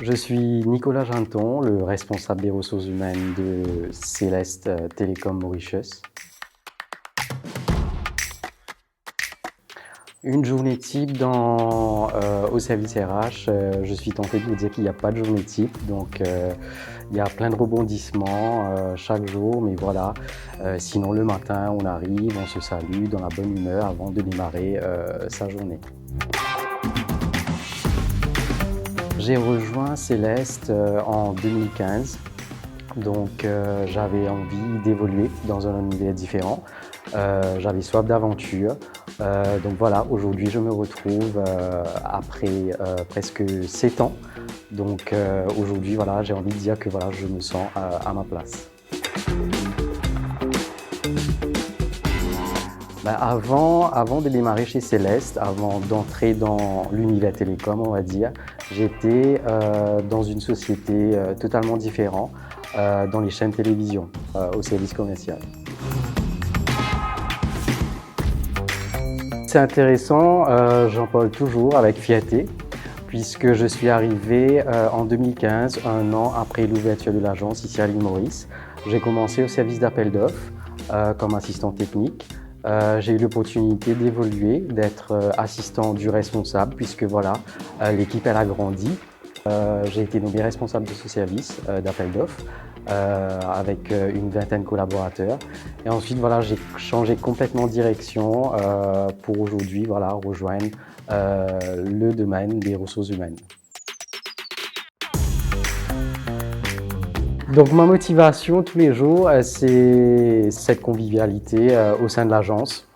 Je suis Nicolas Ginton, le responsable des ressources humaines de Céleste Télécom Mauritius. Une journée type au service RH, je suis tenté de vous dire qu'il n'y a pas de journée type, donc il y a plein de rebondissements chaque jour, mais voilà. Sinon le matin, on arrive, on se salue dans la bonne humeur avant de démarrer sa journée. J'ai rejoint Céleste en 2015, donc j'avais envie d'évoluer dans un univers différent. J'avais soif d'aventure, donc voilà, aujourd'hui je me retrouve après presque 7 ans. Donc aujourd'hui, voilà, j'ai envie de dire que voilà, je me sens à ma place. Avant de démarrer chez Céleste, avant d'entrer dans l'univers télécom, on va dire, j'étais dans une société totalement différente, dans les chaînes télévision, au service commercial. C'est intéressant, j'en parle toujours avec fierté, puisque je suis arrivé en 2015, un an après l'ouverture de l'agence ici à l'île Maurice. J'ai commencé au service d'appel d'offres comme assistant technique. J'ai eu l'opportunité d'évoluer, d'être assistant du responsable, puisque voilà, l'équipe elle a grandi. J'ai été nommé responsable de ce service d'appel d'offres avec une vingtaine de collaborateurs. Et ensuite, voilà, j'ai changé complètement de direction pour aujourd'hui voilà, rejoindre le domaine des ressources humaines. Donc ma motivation tous les jours, c'est cette convivialité au sein de l'agence.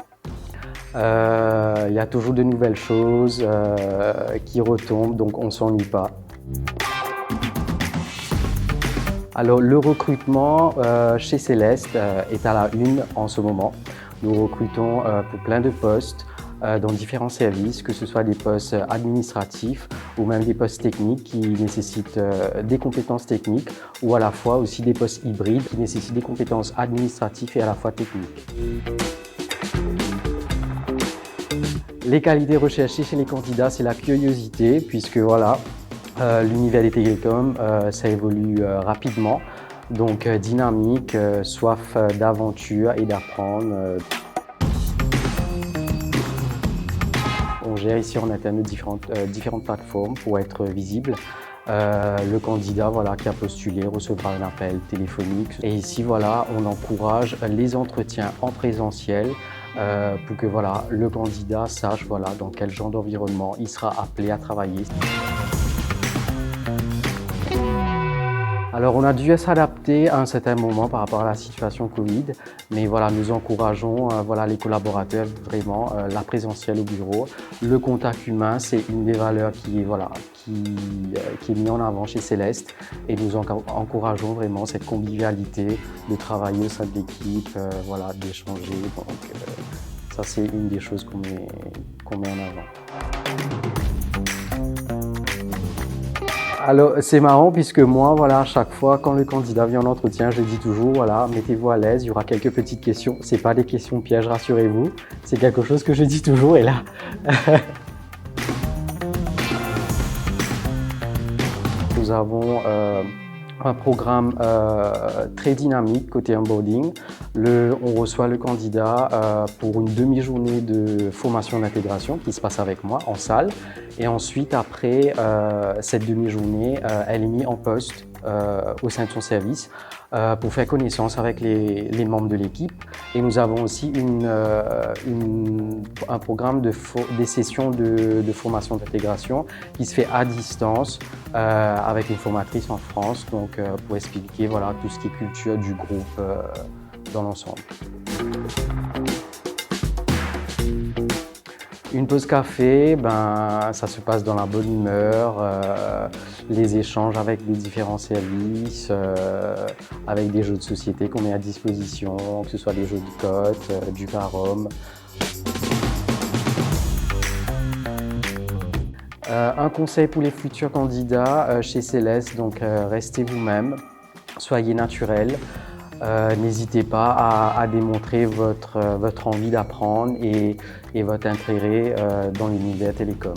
Il y a toujours de nouvelles choses qui retombent, donc on ne s'ennuie pas. Alors le recrutement chez Céleste est à la une en ce moment. Nous recrutons pour plein de postes dans différents services, que ce soit des postes administratifs ou même des postes techniques qui nécessitent des compétences techniques, ou à la fois aussi des postes hybrides qui nécessitent des compétences administratives et à la fois techniques. Les qualités recherchées chez les candidats, c'est la curiosité, puisque voilà, l'univers des télécoms, ça évolue rapidement, donc dynamique, soif d'aventure et d'apprendre. On gère ici en interne différentes plateformes pour être visible. Le candidat voilà, qui a postulé recevra un appel téléphonique. Et ici, voilà, on encourage les entretiens en présentiel pour que voilà, le candidat sache voilà, dans quel genre d'environnement il sera appelé à travailler. Alors on a dû s'adapter à un certain moment par rapport à la situation Covid, mais voilà, nous encourageons voilà, les collaborateurs vraiment la présentielle au bureau. Le contact humain, c'est une des valeurs qui est mise en avant chez Céleste, et nous encourageons vraiment cette convivialité de travailler au sein de l'équipe, voilà, d'échanger. Donc ça c'est une des choses qu'on met en avant. Alors c'est marrant puisque moi, voilà, à chaque fois quand le candidat vient en entretien, je dis toujours, voilà, mettez-vous à l'aise, il y aura quelques petites questions. Ce n'est pas des questions pièges, rassurez-vous, c'est quelque chose que je dis toujours et là. Nous avons un programme très dynamique côté onboarding. On reçoit le candidat pour une demi-journée de formation d'intégration qui se passe avec moi en salle. Et ensuite, après cette demi-journée, elle est mise en poste au sein de son service pour faire connaissance avec les membres de l'équipe. Et nous avons aussi un programme des sessions de formation d'intégration qui se fait à distance avec une formatrice en France, donc pour expliquer voilà, tout ce qui est culture du groupe dans l'ensemble. Une pause café, ça se passe dans la bonne humeur, les échanges avec les différents services, avec des jeux de société qu'on met à disposition, que ce soit des jeux de cotes, du parom. Un conseil pour les futurs candidats chez Céleste, donc restez vous-même, soyez naturel. N'hésitez pas à démontrer votre envie d'apprendre et votre intérêt dans l'univers télécom.